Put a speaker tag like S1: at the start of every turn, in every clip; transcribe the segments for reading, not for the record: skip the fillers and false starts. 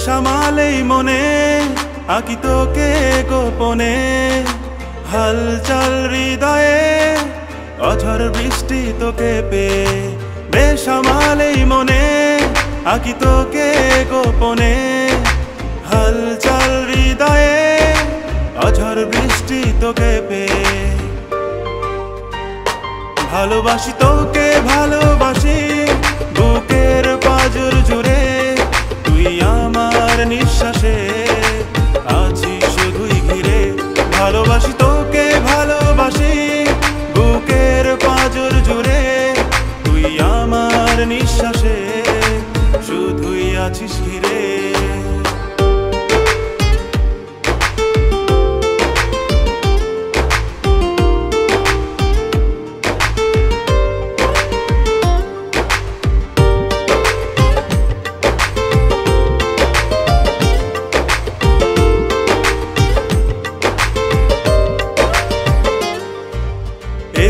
S1: বেসামালেই মনে আঁকি তোকে গোপনে, হালচাল হৃদয়ে অঝড় বৃষ্টি তোকে পেয়ে। বেসামালেই মনে আঁকি তোকে গোপনে, হালচাল হৃদয়ে অঝড় বৃষ্টি তোকে পেয়ে। ভালোবাসি তোকে ভালোবাসি বুকের পাঁজর জুড়ে, তুই আমার নিঃশ্বাসে আছিস শুধুই ঘিরে। ভালোবাসি তোকে ভালোবাসি বুকের পাঁজর জুড়ে, তুই আমার নিঃশ্বাসে শুধুই আছিস ঘিরে।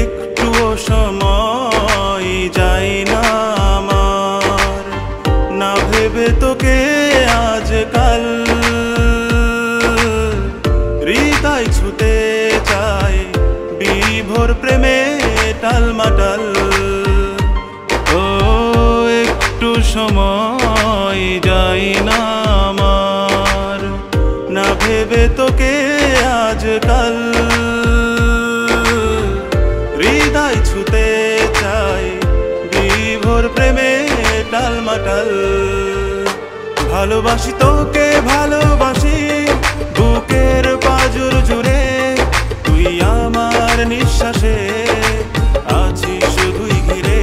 S1: একটুও সময় যায় না আমার না ভেবে তোকে আজকাল, হৃদয় ছুতে চায় বিভোর প্রেমে টালমাটাল। ও একটু সময় যায় না আমার না ভেবে তোকে আজকাল, হৃদয় ছুতে চাই বিভোর প্রেমে টালমাটাল। ভালোবাসি তোকে ভালোবাসি বুকের পাঁজর জুড়ে, তুই আমার নিঃশ্বাসে আছিস শুধুই ঘিরে।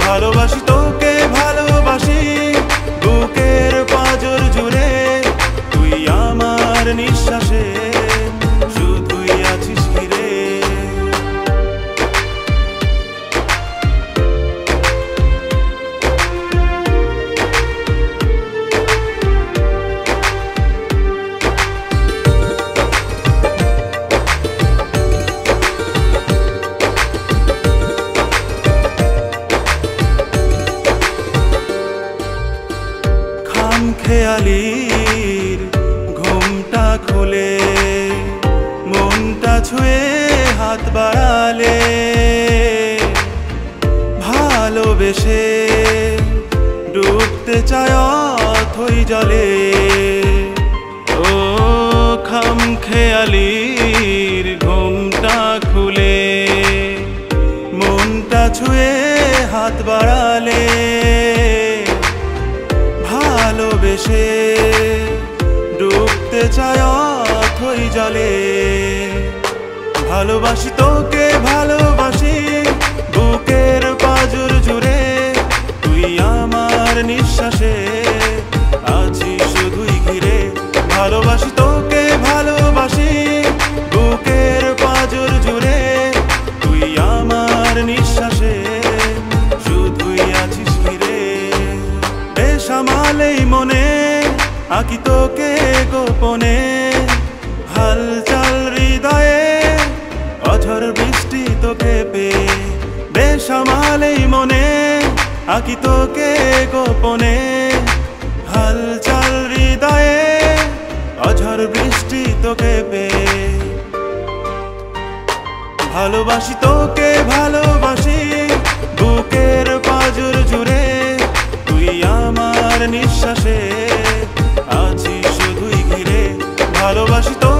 S1: ভালোবাসি তোকে ভালোবাসি বুকের পাঁজর জুড়ে, তুই আমার নিঃশ্বাসে শুধুই আছিস ঘিরে। খেয়ালির ঘুমটা খুলে মনটা ছুঁয়ে হাত বাড়ালে, ভালোবেসে ডুবতে চায় অথই জলে। ও খাম খেয়ালির ঘুমটা খুলে মনটা ছুঁয়ে হাত বাড়ালে, ভালোবেসে ডুবতে চায় অথই জলে। ভালোবাসি তোকে ভালোবাসি বুকের পাঁজর জুড়ে, তুই আমার নিঃশ্বাসে আছিস শুধুই ঘিরে। ভালোবাসি তোকে ভালোবাসি বুকের পাঁজর জুড়ে, তুই আমার নিঃশ্বাসে শুধুই আছিস ঘিরে। বেসামালেই মনে আঁকি তোকে গোপনে, হালচাল হৃদয়ে অঝড় বৃষ্টি তোকে পেয়ে। বেসামালেই মনে আঁকি তোকে গোপনে, হালচাল হৃদয়ে অঝড় বৃষ্টি তোকে পেয়ে। ভালোবাসি তোকে ভালোবাসি বুকের পাঁজর জুড়ে, তুই আমার নিঃশ্বাসে আছিস শুধুই ঘিরে। ভালোবাসি তো